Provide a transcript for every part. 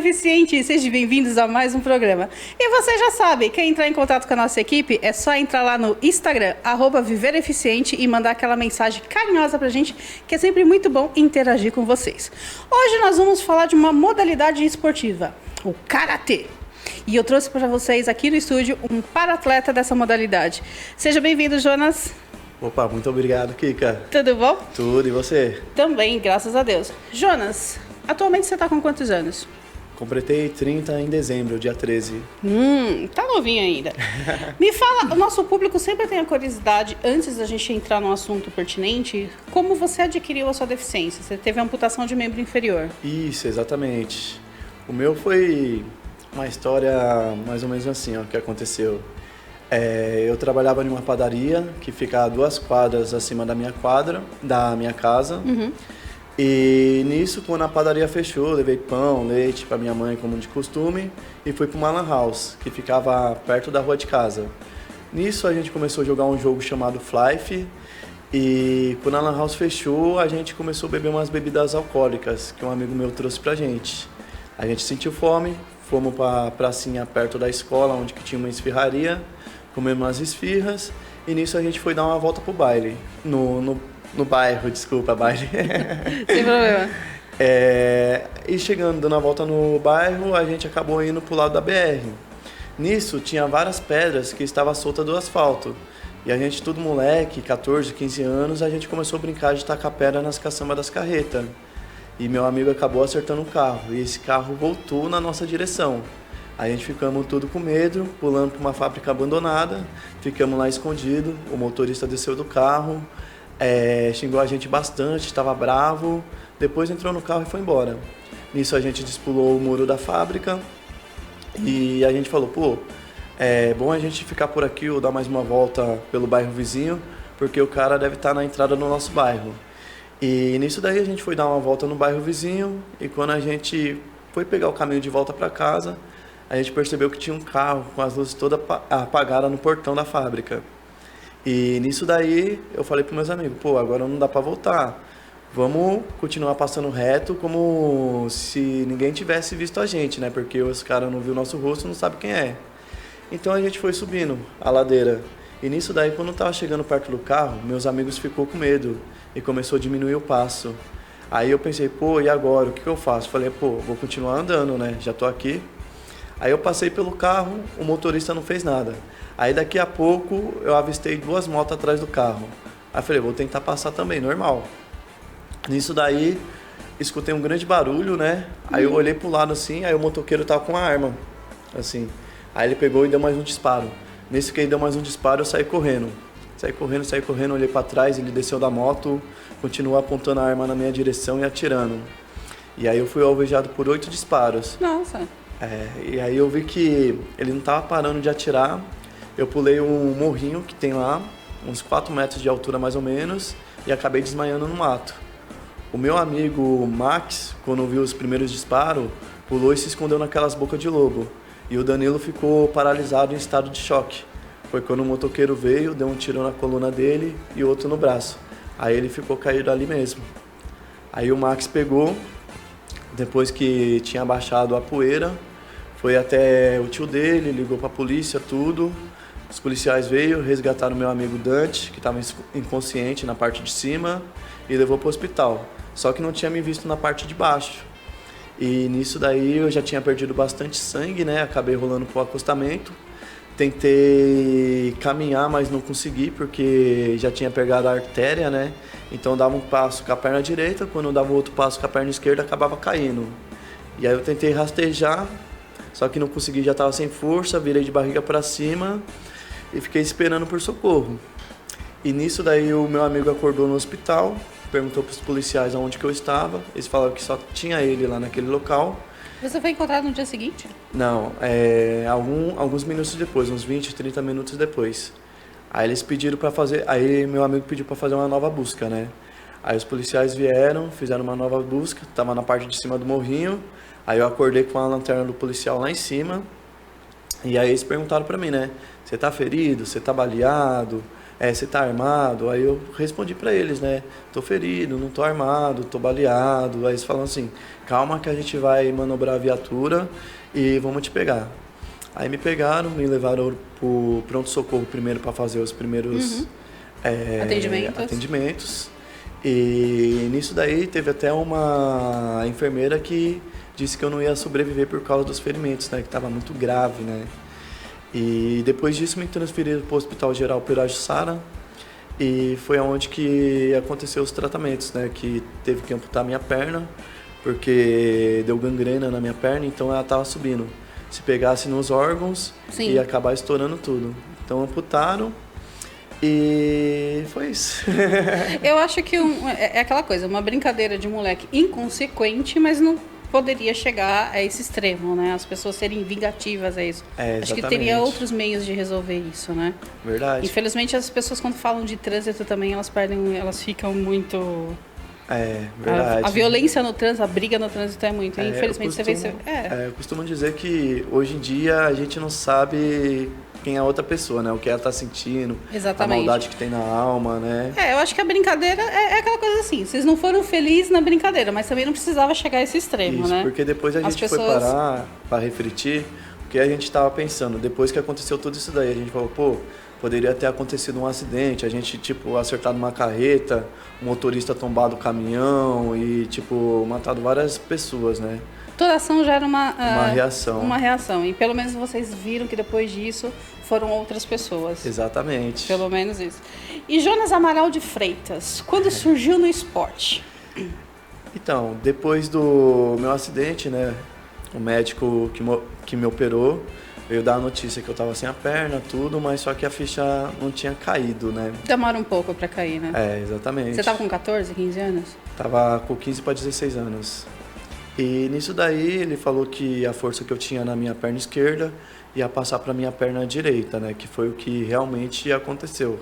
Eficiente, sejam bem-vindos a mais um programa. E você já sabe, quer entrar em contato com a nossa equipe, é só entrar lá no Instagram, @vivereficiente, e mandar aquela mensagem carinhosa pra gente, que é sempre muito bom interagir com vocês. Hoje nós vamos falar de uma modalidade esportiva, o Karatê. E eu trouxe para vocês aqui no estúdio um para-atleta dessa modalidade. Seja bem-vindo, Jonas. Opa, muito obrigado, Kika. Tudo bom? Tudo, e você? Também, graças a Deus. Jonas, atualmente você está com quantos anos? Completei 30 em dezembro, dia 13. Tá novinho ainda. Me fala, o nosso público sempre tem a curiosidade, antes da gente entrar num assunto pertinente, como você adquiriu a sua deficiência? Você teve amputação de membro inferior. Isso, exatamente. O meu foi uma história mais ou menos assim, ó, que aconteceu. Eu trabalhava em uma padaria que fica a 2 quadras acima da minha quadra, da minha casa. E nisso, quando a padaria fechou, levei pão, leite para minha mãe, como de costume, e fui para uma lan house, que ficava perto da rua de casa. Nisso, a gente começou a jogar um jogo chamado Flife, e quando a lan house fechou, a gente começou a beber umas bebidas alcoólicas, que um amigo meu trouxe pra gente. A gente sentiu fome, fomos para a pracinha perto da escola, onde que tinha uma esfirraria, comemos umas esfirras, e nisso a gente foi dar uma volta pro baile, no bairro, desculpa, baile. Sem problema. E chegando, dando a volta no bairro, a gente acabou indo pro lado da BR. Nisso, tinha várias pedras que estavam soltas do asfalto. E a gente, tudo moleque, 14, 15 anos, a gente começou a brincar de tacar pedra nas caçambas das carretas. E meu amigo acabou acertando um carro, e esse carro voltou na nossa direção. A gente ficamos tudo com medo, pulando para uma fábrica abandonada, ficamos lá escondidos, o motorista desceu do carro, xingou a gente bastante, estava bravo, depois entrou no carro e foi embora. Nisso a gente despulou o muro da fábrica e a gente falou, pô, é bom a gente ficar por aqui ou dar mais uma volta pelo bairro vizinho, porque o cara deve estar na entrada do nosso bairro. E nisso daí a gente foi dar uma volta no bairro vizinho e quando a gente foi pegar o caminho de volta para casa, a gente percebeu que tinha um carro com as luzes todas apagadas no portão da fábrica. E nisso daí eu falei para meus amigos, pô, agora não dá para voltar. Vamos continuar passando reto como se ninguém tivesse visto a gente, né? Porque os caras não viram o nosso rosto, não sabem quem é. Então a gente foi subindo a ladeira. E nisso daí, quando eu tava chegando perto do carro, meus amigos ficou com medo e começou a diminuir o passo. Aí eu pensei, pô, e agora? O que eu faço? Falei, pô, vou continuar andando, né? Já tô aqui. Aí eu passei pelo carro, o motorista não fez nada. Aí daqui a pouco eu avistei 2 motos atrás do carro. Aí falei, vou tentar passar também, normal. Nisso daí, escutei um grande barulho, né? Aí eu olhei pro lado assim, aí o motoqueiro tava com uma arma, assim. Aí ele pegou e deu mais um disparo. Nesse que ele deu mais um disparo, eu saí correndo. Saí correndo, olhei pra trás, ele desceu da moto, continuou apontando a arma na minha direção e atirando. E aí eu fui alvejado por 8 disparos. Nossa. E aí eu vi que ele não estava parando de atirar. Eu pulei um morrinho que tem lá, uns 4 metros de altura mais ou menos, e acabei desmaiando no mato. O meu amigo Max, quando viu os primeiros disparos, pulou e se escondeu naquelas bocas de lobo. E o Danilo ficou paralisado em estado de choque. Foi quando o motoqueiro veio, deu um tiro na coluna dele e outro no braço. Aí ele ficou caído ali mesmo. Aí o Max pegou, depois que tinha baixado a poeira, foi até o tio dele, ligou para a polícia, tudo. Os policiais veio, resgataram meu amigo Dante, que estava inconsciente na parte de cima, e levou para o hospital. Só que não tinha me visto na parte de baixo. E nisso daí eu já tinha perdido bastante sangue, né? Acabei rolando pro acostamento. Tentei caminhar, mas não consegui, porque já tinha pegado a artéria, né? Então eu dava um passo com a perna direita, quando eu dava outro passo com a perna esquerda, acabava caindo. E aí eu tentei rastejar, só que não consegui, já estava sem força, virei de barriga para cima e fiquei esperando por socorro. E nisso daí o meu amigo acordou no hospital, perguntou para os policiais aonde que eu estava, eles falaram que só tinha ele lá naquele local. Você foi encontrado no dia seguinte? Não, alguns minutos depois, uns 20, 30 minutos depois. Aí eles pediram para fazer, aí meu amigo pediu para fazer uma nova busca, né? Aí os policiais vieram, fizeram uma nova busca, tava na parte de cima do morrinho. Aí eu acordei com a lanterna do policial lá em cima. E aí eles perguntaram para mim, né? Você tá ferido? Você tá baleado? você tá armado? Aí eu respondi pra eles, né? Tô ferido, não tô armado, tô baleado. Aí eles falam assim, calma que a gente vai manobrar a viatura e vamos te pegar. Aí me pegaram, me levaram pro pronto-socorro primeiro para fazer os primeiros atendimentos. E nisso daí teve até uma enfermeira que disse que eu não ia sobreviver por causa dos ferimentos, né? Que estava muito grave, né? E depois disso me transferiram para o Hospital Geral Pirajussara e foi onde que aconteceu os tratamentos, né? Que teve que amputar minha perna porque deu gangrena na minha perna, então ela estava subindo. Se pegasse nos órgãos, Sim. ia acabar estourando tudo. Então amputaram e foi isso. Eu acho que é aquela coisa, uma brincadeira de moleque inconsequente, mas não poderia chegar a esse extremo, né? As pessoas serem vingativas a isso. Acho que teria outros meios de resolver isso, né? Verdade. Infelizmente as pessoas quando falam de trânsito também, elas ficam muito... verdade. A violência no trânsito, a briga no trânsito é muito. Infelizmente você vê... Eu costumo dizer que hoje em dia a gente não sabe quem é a outra pessoa, né? O que ela tá sentindo, Exatamente. A maldade que tem na alma, né? Eu acho que a brincadeira é aquela coisa assim, vocês não foram felizes na brincadeira, mas também não precisava chegar a esse extremo, isso, né? Porque depois a gente foi parar para refletir o que a gente estava pensando. Depois que aconteceu tudo isso daí, a gente falou, pô, poderia ter acontecido um acidente, a gente, acertado uma carreta, o motorista tombado o caminhão e, matado várias pessoas, né? Toda ação gera uma reação. Uma reação. E pelo menos vocês viram que depois disso foram outras pessoas. Exatamente. Pelo menos isso. E Jonas Amaral de Freitas, quando surgiu no esporte? Então, depois do meu acidente, né? O médico que me operou veio dar a notícia que eu tava sem a perna, tudo, mas só que a ficha não tinha caído, né? Demora um pouco pra cair, né? Exatamente. Você tava com 14, 15 anos? Tava com 15 para 16 anos. E nisso daí ele falou que a força que eu tinha na minha perna esquerda ia passar para minha perna direita, né? Que foi o que realmente aconteceu.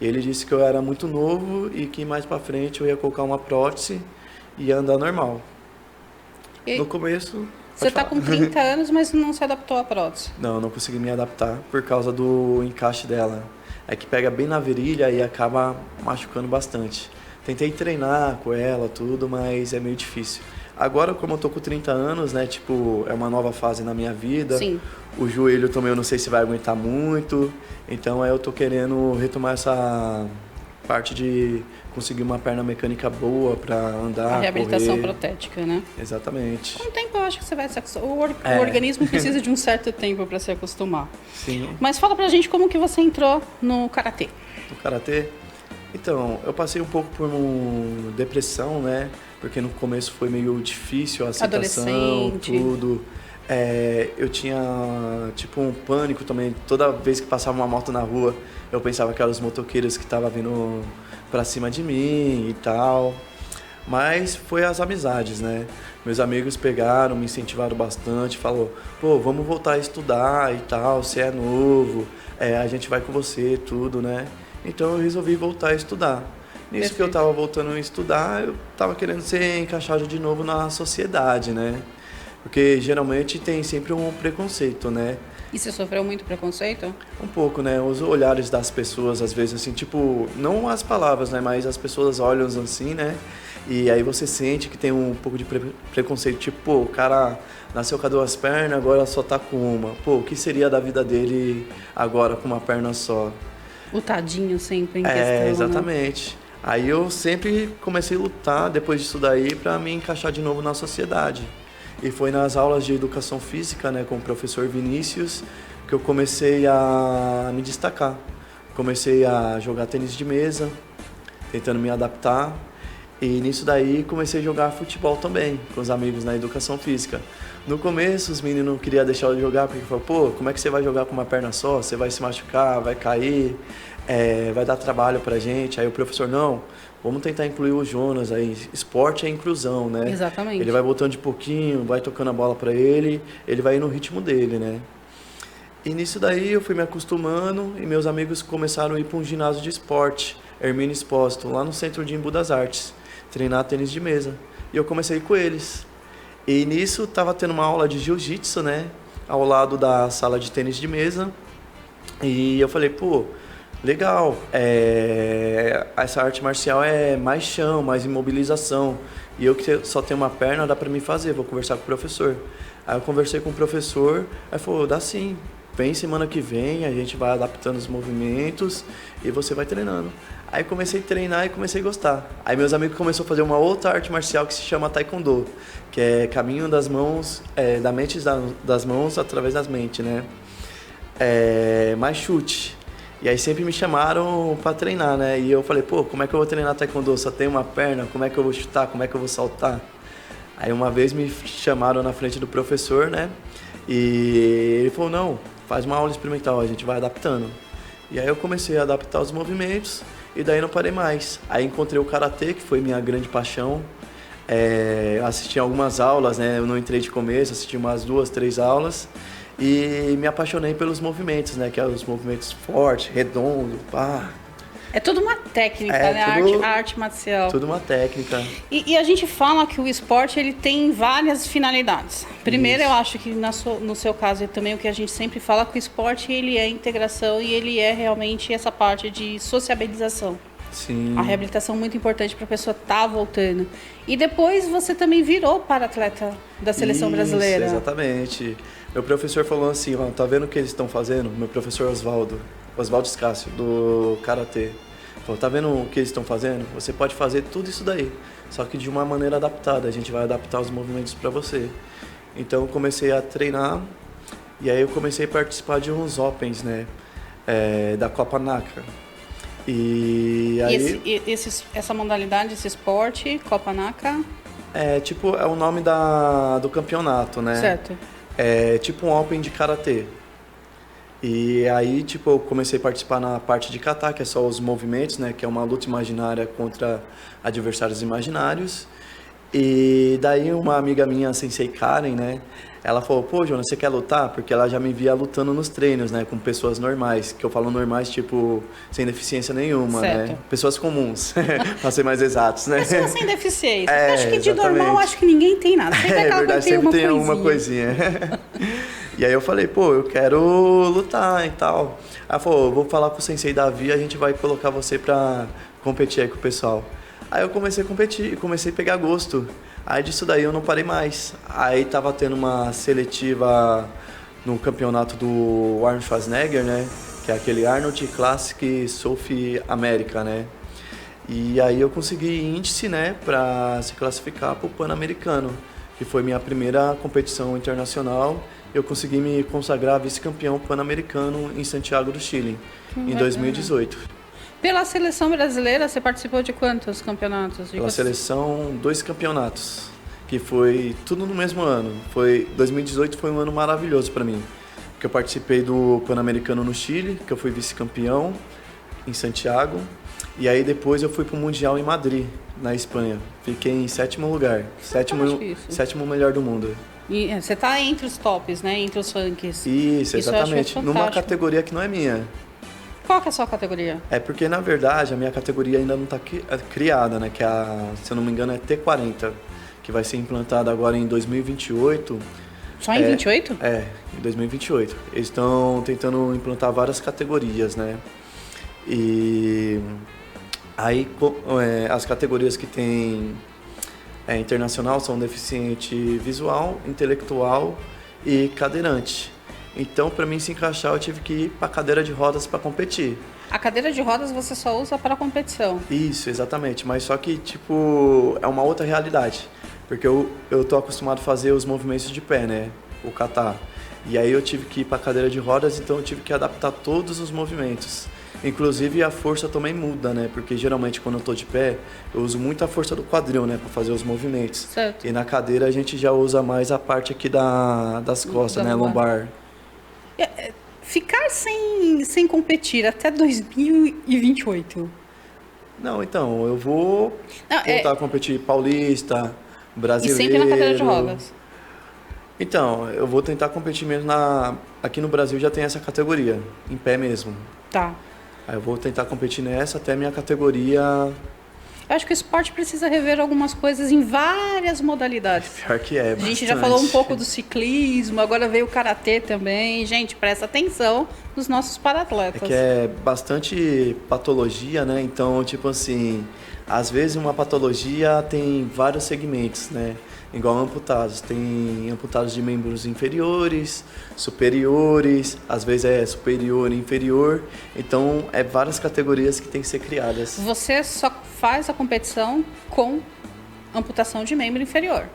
E ele disse que eu era muito novo e que mais para frente eu ia colocar uma prótese e ia andar normal. E no começo... Você tá com 30 anos, mas não se adaptou à prótese? Não consegui me adaptar por causa do encaixe dela. É que pega bem na virilha e acaba machucando bastante. Tentei treinar com ela, tudo, mas é meio difícil. Agora, como eu tô com 30 anos, né, é uma nova fase na minha vida. Sim. O joelho também eu não sei se vai aguentar muito. Então, eu tô querendo retomar essa parte de conseguir uma perna mecânica boa para andar, a reabilitação correr. Protética, né? Exatamente. Com o tempo eu acho que você vai se acostumar. O organismo precisa de um certo tempo para se acostumar. Sim. Mas fala pra gente como que você entrou no karatê. No karatê? Então, eu passei um pouco por uma depressão, né? Porque no começo foi meio difícil a aceitação, tudo. Eu tinha, um pânico também. Toda vez que passava uma moto na rua, eu pensava que eram os motoqueiros que estavam vindo pra cima de mim e tal. Mas foi as amizades, né? Meus amigos pegaram, me incentivaram bastante, falou, pô, vamos voltar a estudar e tal, você é novo, a gente vai com você, tudo, né? Então eu resolvi voltar a estudar. Nisso que eu tava voltando a estudar, eu tava querendo ser encaixado de novo na sociedade, né? Porque geralmente tem sempre um preconceito, né? E você sofreu muito preconceito? Um pouco, né? Os olhares das pessoas, às vezes, assim, não as palavras, né? Mas as pessoas olham assim, né? E aí você sente que tem um pouco de preconceito, pô, o cara nasceu com 2 pernas, agora só tá com uma. Pô, o que seria da vida dele agora com uma perna só? O tadinho sempre em questão, exatamente. Né? Aí eu sempre comecei a lutar, depois disso daí, para me encaixar de novo na sociedade. E foi nas aulas de educação física, né, com o professor Vinícius, que eu comecei a me destacar. Comecei a jogar tênis de mesa, tentando me adaptar. E nisso daí comecei a jogar futebol também, com os amigos na educação física. No começo os meninos não queriam deixar eu jogar, porque falaram, pô, como é que você vai jogar com uma perna só? Você vai se machucar, vai cair, vai dar trabalho pra gente. Aí o professor, não, vamos tentar incluir o Jonas aí. Esporte é inclusão, né? Exatamente. Ele vai botando de pouquinho, vai tocando a bola pra ele vai ir no ritmo dele, né? E nisso daí eu fui me acostumando e meus amigos começaram a ir para um ginásio de esporte, Hermínio Expósito, lá no centro de Embu das Artes, treinar tênis de mesa. E eu comecei com eles. E nisso tava tendo uma aula de jiu-jitsu, né? Ao lado da sala de tênis de mesa. E eu falei, pô, Legal. Essa arte marcial é mais chão, mais imobilização. E eu que só tenho uma perna, dá pra mim fazer, vou conversar com o professor. Aí eu conversei com o professor, aí falou, dá sim. Vem semana que vem, a gente vai adaptando os movimentos e você vai treinando. Aí comecei a treinar e comecei a gostar. Aí meus amigos começaram a fazer uma outra arte marcial que se chama Taekwondo, que é caminho das mãos, da mente das mãos através das mentes, né? Mais chute. E aí sempre me chamaram pra treinar, né? E eu falei, pô, como é que eu vou treinar Taekwondo? Só tenho uma perna, como é que eu vou chutar? Como é que eu vou saltar? Aí uma vez me chamaram na frente do professor, né? E ele falou, não, faz uma aula experimental, a gente vai adaptando. E aí eu comecei a adaptar os movimentos e daí não parei mais. Aí encontrei o Karatê, que foi minha grande paixão. Assisti algumas aulas, né? Eu não entrei de começo, assisti umas 2, 3 aulas. E me apaixonei pelos movimentos, né? Que é os movimentos fortes, redondo, pá. É tudo uma técnica, né? A arte marcial. Tudo uma técnica. E a gente fala que o esporte ele tem várias finalidades. Primeiro, eu acho que no seu caso, também o que a gente sempre fala, que o esporte ele é integração e ele é realmente essa parte de sociabilização. Sim. A reabilitação é muito importante para a pessoa estar voltando. E depois você também virou para-atleta da seleção brasileira. Exatamente. Meu professor falou assim, ó, tá vendo o que eles estão fazendo? Meu professor Oswaldo Scácio, do Karatê. Falou, tá vendo o que eles estão fazendo? Você pode fazer tudo isso daí, só que de uma maneira adaptada. A gente vai adaptar os movimentos para você. Então eu comecei a treinar e aí eu comecei a participar de uns Opens, né? Da Copa NACA. E aí... essa modalidade, esse esporte, Copa NACA? É o nome do campeonato, né? Certo. É tipo um Open de Karatê. E aí, eu comecei a participar na parte de kata, que é só os movimentos, né? Que é uma luta imaginária contra adversários imaginários. E daí uma amiga minha, a Sensei Karen, né? Ela falou, pô, Jonas, você quer lutar? Porque ela já me via lutando nos treinos, né? Com pessoas normais. Que eu falo normais, sem deficiência nenhuma, certo. Né? Pessoas comuns, pra ser mais exatos, né? Pessoas sem deficiência. Acho que de exatamente. normal, acho que ninguém tem nada. Sempre verdade, sempre tem alguma coisinha. E aí eu falei, pô, eu quero lutar e tal. Ela falou, vou falar com o Sensei Davi, a gente vai colocar você pra competir aí com o pessoal. Aí eu comecei a competir, comecei a pegar gosto. Aí disso daí eu não parei mais. Aí tava tendo uma seletiva no campeonato do Arnold Schwarzenegger, né? Que é aquele Arnold Classic South America, né? E aí eu consegui índice, né, pra se classificar pro Pan-Americano, que foi minha primeira competição internacional. Eu consegui me consagrar vice-campeão pan-americano em Santiago do Chile, em 2018. Pela seleção brasileira, você participou de quantos campeonatos? Pela seleção, 2 campeonatos, que foi tudo no mesmo ano. 2018 foi um ano maravilhoso para mim, porque eu participei do Pan-Americano no Chile, que eu fui vice-campeão em Santiago, e aí depois eu fui para o Mundial em Madrid, na Espanha. Fiquei em 7º lugar, sétimo melhor do mundo. E você tá entre os tops, né? Entre os funks. Isso, exatamente. Numa categoria que não é minha. Qual que é a sua categoria? É porque, na verdade, a minha categoria ainda não está criada, né? Que se eu não me engano, é T40, que vai ser implantada agora em 2028. Só em 28? Em 2028. Eles estão tentando implantar várias categorias, né? E aí, as categorias que tem... internacional são deficiente visual, intelectual e cadeirante. Então, para mim se encaixar, eu tive que ir para cadeira de rodas para competir. A cadeira de rodas você só usa para competição? Isso, exatamente. Mas só que, é uma outra realidade. Porque eu tô acostumado a fazer os movimentos de pé, né? O kata. E aí eu tive que ir para cadeira de rodas, então eu tive que adaptar todos os movimentos. Inclusive a força também muda, né? Porque geralmente quando eu tô de pé, eu uso muito a força do quadril, né? Para fazer os movimentos. Certo. E na cadeira a gente já usa mais a parte aqui das costas, né? Lombar. Ficar sem competir até 2028? Não, então, eu vou voltar a competir paulista, brasileiro. E sempre na cadeira de rodas? Então, eu vou tentar competir mesmo aqui no Brasil já tem essa categoria, em pé mesmo. Tá. Aí eu vou tentar competir nessa até minha categoria Eu acho que o esporte precisa rever algumas coisas em várias modalidades. Pior que é, A gente já falou um pouco do ciclismo, agora veio o karatê também. Gente, presta atenção nos nossos É paratletas. que é bastante patologia, né? Então, tipo assim, às vezes uma patologia tem vários segmentos, né? Igual amputados. Tem amputados de membros inferiores, superiores, às vezes é superior e inferior. Então, é várias categorias que tem que ser criadas. Você só faz a competição com amputação de membro inferior.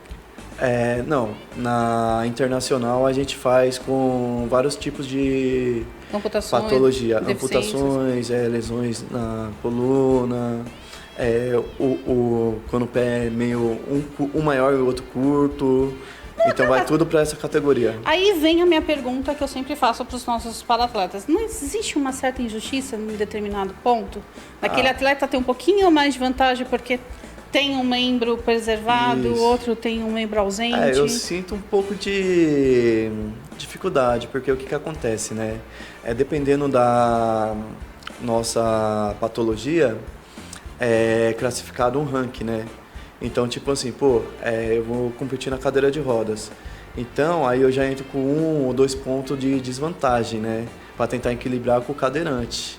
Não, na internacional a gente faz com vários tipos de Amputações, patologia, deficiências. amputações, lesões na coluna, quando o pé é meio um maior e o outro curto. Então vai tudo para essa categoria. Aí vem a minha pergunta que eu sempre faço para os nossos paratletas. Não existe uma certa injustiça em determinado ponto? Aquele atleta tem um pouquinho mais de vantagem porque tem um membro preservado, Isso. o outro tem um membro ausente. Eu sinto um pouco de dificuldade, porque o que acontece, né? Dependendo da nossa patologia, é classificado um ranking, né? Então, tipo assim, eu vou competir na cadeira de rodas. Então, aí eu já entro com 1 ou 2 pontos de desvantagem, né? Para tentar equilibrar com o cadeirante.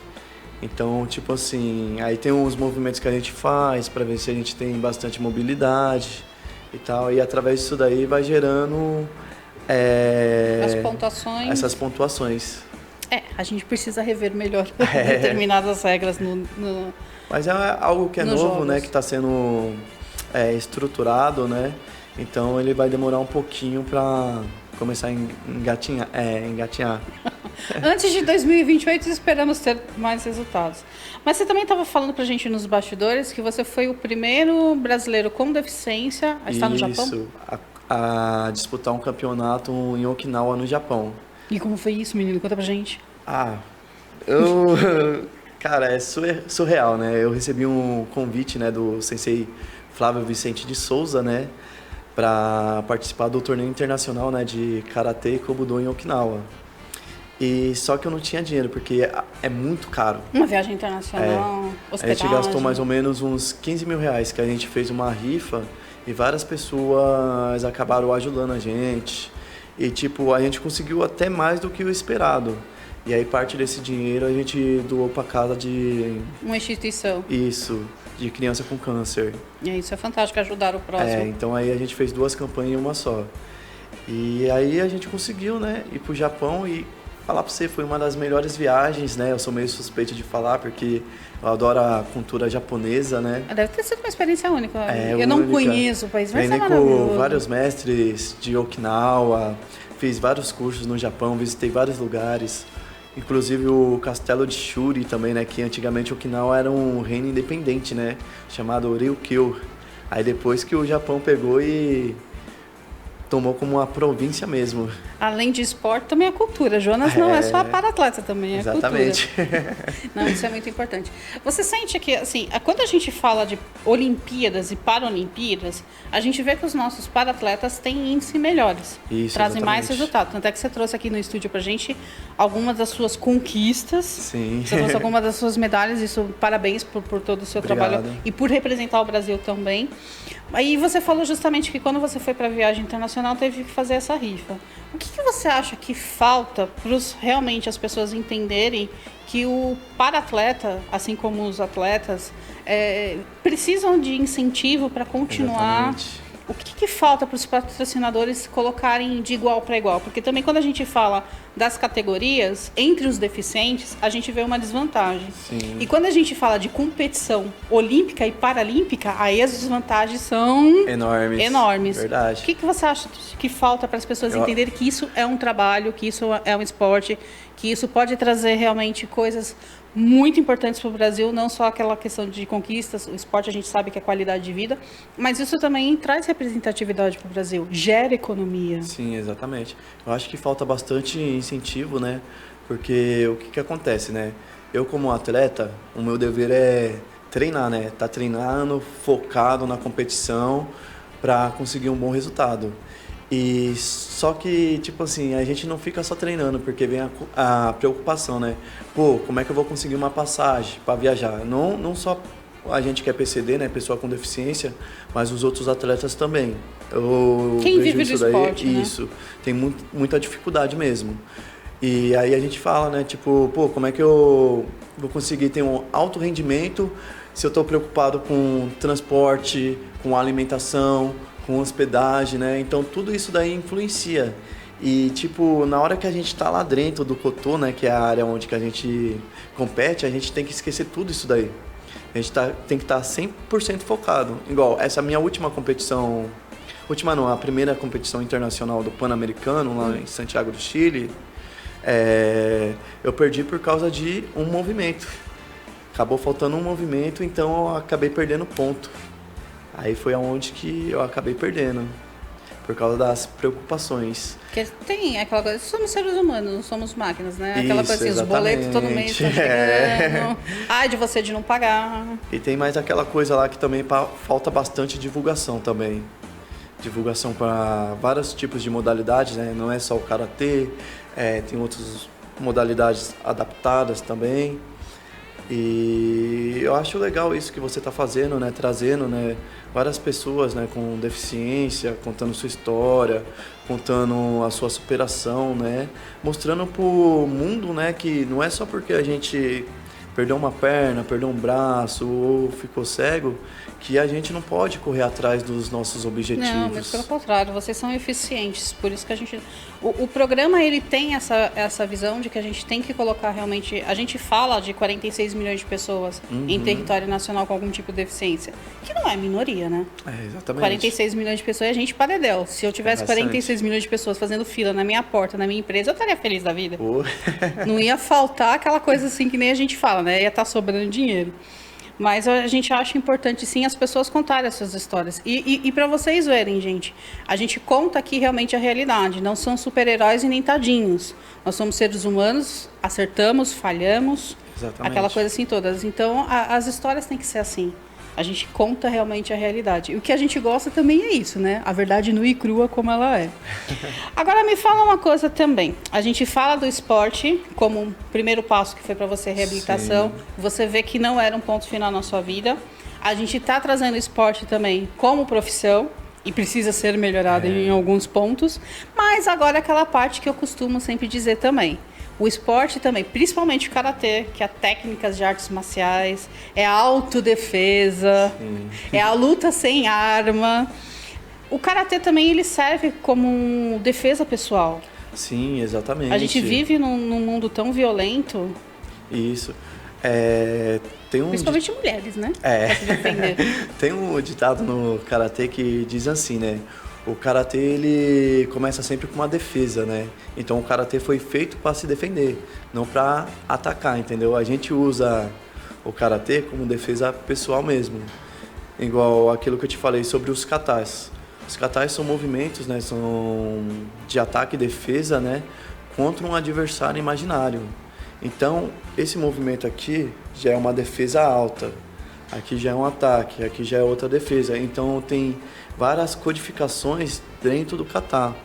Então, tipo assim, aí tem uns movimentos que a gente faz para ver se a gente tem bastante mobilidade e tal. E através disso daí vai gerando As pontuações. essas pontuações. A gente precisa rever melhor determinadas regras no... Mas é algo que é Nos novo, jogos. né? Que está sendo estruturado, né? Então ele vai demorar um pouquinho para começar a engatinhar. Antes de 2028, esperamos ter mais resultados. Mas você também estava falando pra gente nos bastidores que você foi o primeiro brasileiro com deficiência a estar no Japão? Isso, a disputar um campeonato em Okinawa, no Japão. E como foi isso, menino? Conta pra gente. Cara, é surreal, né? Eu recebi um convite, né, do sensei Flávio Vicente de Souza, né, para participar do torneio internacional, né, de Karatê e Kobudo em Okinawa. E só que eu não tinha dinheiro, porque é muito caro. Uma viagem internacional, A hospedagem. gente gastou mais ou menos uns 15 mil reais, que a gente fez uma rifa e várias pessoas acabaram ajudando a gente. E, tipo, a gente conseguiu até mais do que o esperado. E aí, parte desse dinheiro a gente doou para casa de... Uma instituição. Isso, de criança com câncer. E isso é fantástico, ajudar o próximo. Então aí a gente fez 2 campanhas em uma só. E aí a gente conseguiu, né, ir pro Japão e falar pra você, foi uma das melhores viagens, né? Eu sou meio suspeito de falar porque eu adoro a cultura japonesa, né? Deve ter sido uma experiência única. Eu não única. conheço o país, mas é Treinei maravilhoso. com vários mestres de Okinawa, fiz vários cursos no Japão, visitei vários lugares. Inclusive o castelo de Shuri também, né? Que antigamente Okinawa era um reino independente, né? Chamado Ryukyu. Aí depois que o Japão pegou e tomou como uma província mesmo. Além de esporte, também é cultura. Jonas não é só para-atleta, também é Exatamente. cultura. Não, isso é muito importante. Você sente que, assim, quando a gente fala de Olimpíadas e Paralimpíadas, a gente vê que os nossos para-atletas têm índices melhores. Isso, trazem mais exatamente. resultado. Tanto é que você trouxe aqui no estúdio pra gente algumas das suas conquistas. Sim. Você trouxe algumas das suas medalhas. Isso, parabéns por todo o seu Obrigado. trabalho e por representar o Brasil também. Aí você falou justamente que quando você foi para a viagem internacional teve que fazer essa rifa. O que você acha que falta para realmente as pessoas entenderem que o para-atleta, assim como os atletas, precisam de incentivo para continuar? Exatamente. O que falta para os patrocinadores colocarem de igual para igual? Porque também quando a gente fala das categorias, entre os deficientes, a gente vê uma desvantagem. Sim. E quando a gente fala de competição olímpica e paralímpica, aí as desvantagens são enormes. Verdade. O que você acha que falta para as pessoas entenderem que isso é um trabalho, que isso é um esporte, que isso pode trazer realmente coisas muito importantes para o Brasil, não só aquela questão de conquistas, o esporte a gente sabe que é qualidade de vida, mas isso também traz representatividade para o Brasil, gera economia. Sim, exatamente. Eu acho que falta bastante incentivo, né? Porque o que acontece, né? Eu como atleta, o meu dever é treinar, né? Tá treinando, focado na competição para conseguir um bom resultado. E só que, tipo assim, a gente não fica só treinando, porque vem a preocupação, né? Como é que eu vou conseguir uma passagem para viajar? Não só a gente que é PCD, né, pessoa com deficiência, mas os outros atletas também. Eu Quem vejo vive isso do daí, esporte, né? isso, tem muita dificuldade mesmo. E aí a gente fala, né, tipo, pô, como é que eu vou conseguir ter um alto rendimento se eu estou preocupado com transporte, com alimentação, com hospedagem, né? Então tudo isso daí influencia. E tipo, na hora que a gente tá lá dentro do Cotô, né, que é a área onde que a gente compete, a gente tem que esquecer tudo isso daí. A gente tem que estar 100% focado. Igual, essa minha última competição, última não, a primeira competição internacional do Pan-Americano, lá em Santiago do Chile, eu perdi por causa de um movimento. Acabou faltando um movimento, então eu acabei perdendo ponto. Aí foi aonde que eu acabei perdendo, por causa das preocupações. Porque tem aquela coisa, somos seres humanos, não somos máquinas, né? Aquela Isso, coisa assim, os boletos todo mês estão chegando. Ai, de você de não pagar. E tem mais aquela coisa lá que também falta bastante divulgação também. Divulgação para vários tipos de modalidades, né? Não é só o karatê, tem outras modalidades adaptadas também. E eu acho legal isso que você está fazendo, né? Trazendo, né, várias pessoas, né, com deficiência, contando sua história, contando a sua superação, né? Mostrando para o mundo, né, que não é só porque a gente perdeu uma perna, perdeu um braço ou ficou cego, que a gente não pode correr atrás dos nossos objetivos. Não, mas pelo contrário, vocês são eficientes, por isso que a gente... O programa, ele tem essa visão de que a gente tem que colocar realmente... A gente fala de 46 milhões de pessoas em território nacional com algum tipo de deficiência, que não é minoria, né? Exatamente. 46 milhões de pessoas é gente para dedéu. Se eu tivesse bastante. 46 milhões de pessoas fazendo fila na minha porta, na minha empresa, eu estaria feliz da vida. Oh. Não ia faltar aquela coisa assim que nem a gente fala, né? Ia estar sobrando dinheiro. Mas a gente acha importante, sim, as pessoas contarem essas histórias. E para vocês verem, gente, a gente conta aqui realmente a realidade. Não são super-heróis e nem tadinhos. Nós somos seres humanos, acertamos, falhamos. Exatamente. Aquela coisa assim todas. Então, as histórias têm que ser assim. A gente conta realmente a realidade. E o que a gente gosta também é isso, né? A verdade nua e crua como ela é. Agora, me fala uma coisa também. A gente fala do esporte como um primeiro passo que foi para você a reabilitação. Sim. Você vê que não era um ponto final na sua vida. A gente está trazendo o esporte também como profissão e precisa ser melhorado em alguns pontos. Mas agora aquela parte que eu costumo sempre dizer também. O esporte também, principalmente o karatê, que é técnicas de artes marciais, é a autodefesa, é a luta sem arma. O karatê também ele serve como defesa pessoal. Sim, exatamente. A gente vive num mundo tão violento. Isso. Tem principalmente mulheres, né? Pra se defender. Tem um ditado no karatê que diz assim, né? O karatê ele começa sempre com uma defesa, né? Então o karatê foi feito para se defender, não para atacar, entendeu? A gente usa o karatê como defesa pessoal mesmo. Igual aquilo que eu te falei sobre os katas. Os katas são movimentos, né? São de ataque e defesa, né? Contra um adversário imaginário. Então esse movimento aqui já é uma defesa alta. Aqui já é um ataque, aqui já é outra defesa. Então tem várias codificações dentro do kata.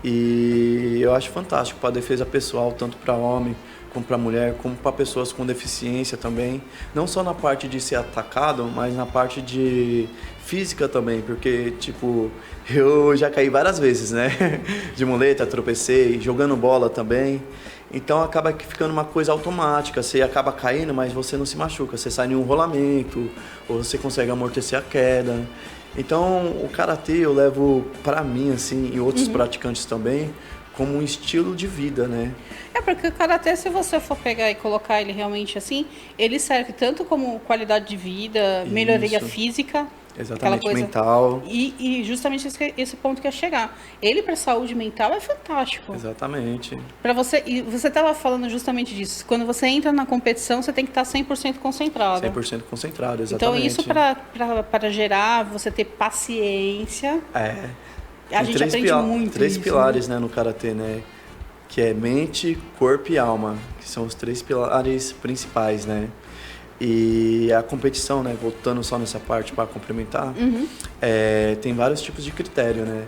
E eu acho fantástico para a defesa pessoal, tanto para homem, como para mulher, como para pessoas com deficiência também. Não só na parte de ser atacado, mas na parte de física também, porque, tipo, eu já caí várias vezes, né? De muleta, tropecei, jogando bola também. Então acaba ficando uma coisa automática, você acaba caindo, mas você não se machuca, você sai em um rolamento, ou você consegue amortecer a queda. Então o karatê eu levo para mim, assim, e outros praticantes também, como um estilo de vida, né? Porque o karatê, se você for pegar e colocar ele realmente assim, ele serve tanto como qualidade de vida, melhoria física, exatamente, coisa, mental. E justamente esse ponto que é chegar. Ele para saúde mental é fantástico. Exatamente. Para você, e você estava falando justamente disso. Quando você entra na competição, você tem que estar 100% concentrado. 100% concentrado, exatamente. Então isso para gerar, você ter paciência. A gente aprende muito. Três pilares, né, no karatê, né? Que é mente, corpo e alma, que são os 3 pilares principais, né? E a competição, né, voltando só nessa parte para complementar, tem vários tipos de critério, né?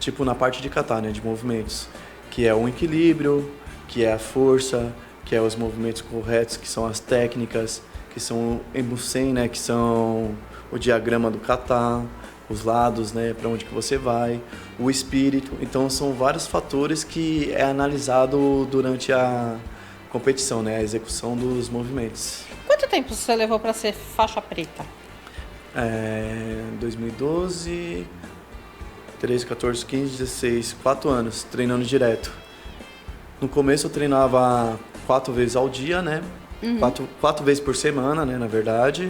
Tipo na parte de kata, né, de movimentos, que é o equilíbrio, que é a força, que é os movimentos corretos, que são as técnicas, que são Embusen, né, que são o diagrama do kata, os lados, né, para onde que você vai, o espírito. Então são vários fatores que é analisado durante a competição, né, a execução dos movimentos. Quanto tempo você levou para ser faixa preta? 2012, 13, 14, 15, 16, 4 anos treinando direto. No começo eu treinava 4 vezes ao dia, né? 4 vezes por semana, né, na verdade.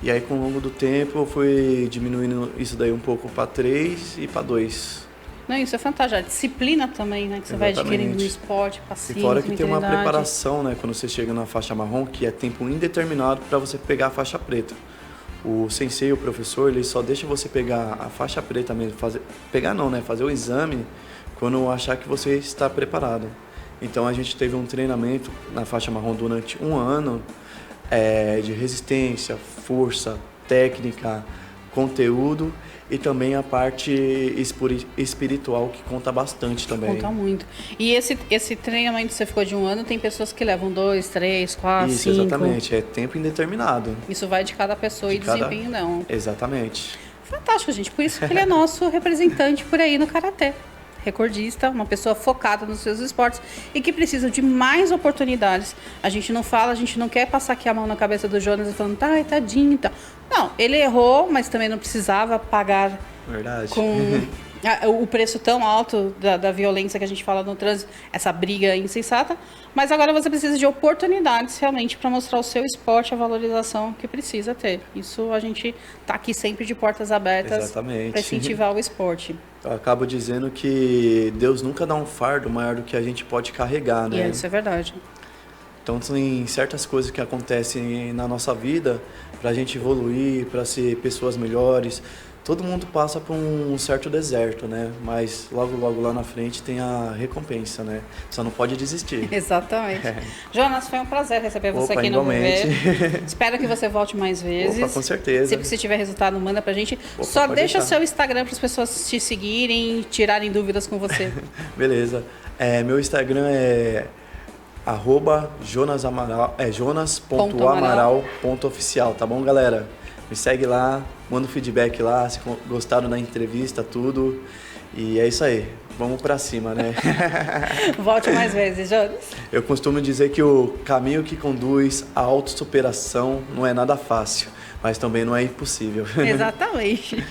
E aí, com o longo do tempo, eu fui diminuindo isso daí um pouco para 3 e para 2. Não, isso é fantástico. A disciplina também, né? Que você vai adquirindo no esporte, paciência, e fora que tem uma mentalidade. preparação, né? Quando você chega na faixa marrom, que é tempo indeterminado para você pegar a faixa preta. O sensei, o professor, ele só deixa você pegar a faixa preta mesmo. Pegar não, né? Fazer o exame quando achar que você está preparado. Então, a gente teve um treinamento na faixa marrom durante um ano, de resistência, força, técnica, conteúdo e também a parte espiritual que conta bastante também. Conta muito. E esse treinamento que você ficou de um ano, tem pessoas que levam 2, 3, 4, 5. Isso, exatamente. É tempo indeterminado. Isso vai de cada pessoa e desempenho não. Exatamente. Fantástico, gente. Por isso que ele é nosso representante por aí no Karatê. Recordista, uma pessoa focada nos seus esportes e que precisa de mais oportunidades. A gente não fala, a gente não quer passar aqui a mão na cabeça do Jonas e falando, ai, tadinho e tal. Não, ele errou, mas também não precisava pagar Verdade. com o preço tão alto da violência que a gente fala no trânsito, essa briga insensata. Mas agora você precisa de oportunidades realmente para mostrar o seu esporte, a valorização que precisa ter. Isso a gente está aqui sempre de portas abertas para incentivar o esporte. Eu acabo dizendo que Deus nunca dá um fardo maior do que a gente pode carregar, né? E isso é verdade. Então tem certas coisas que acontecem na nossa vida para a gente evoluir, para ser pessoas melhores. Todo mundo passa por um certo deserto, né? Mas logo lá na frente tem a recompensa, né? Só não pode desistir. Exatamente. Jonas, foi um prazer receber você aqui igualmente. no Viver. Espero que você volte mais vezes. Opa, com certeza. Se você tiver resultado, manda pra gente. Só deixa deixar. seu Instagram para as pessoas te seguirem, tirarem dúvidas com você. Beleza. Meu Instagram é jonas.amaral.oficial, tá bom, galera? Me segue lá, manda um feedback lá, se gostaram da entrevista, tudo. E é isso aí, vamos pra cima, né? Volte mais vezes, Jonas. Eu costumo dizer que o caminho que conduz à autossuperação não é nada fácil, mas também não é impossível. Exatamente.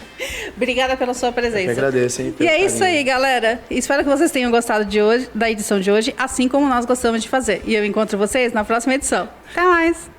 Obrigada pela sua presença. Eu que agradeço, hein? E é isso aí, galera. Espero que vocês tenham gostado da edição de hoje, assim como nós gostamos de fazer. E eu encontro vocês na próxima edição. Até mais!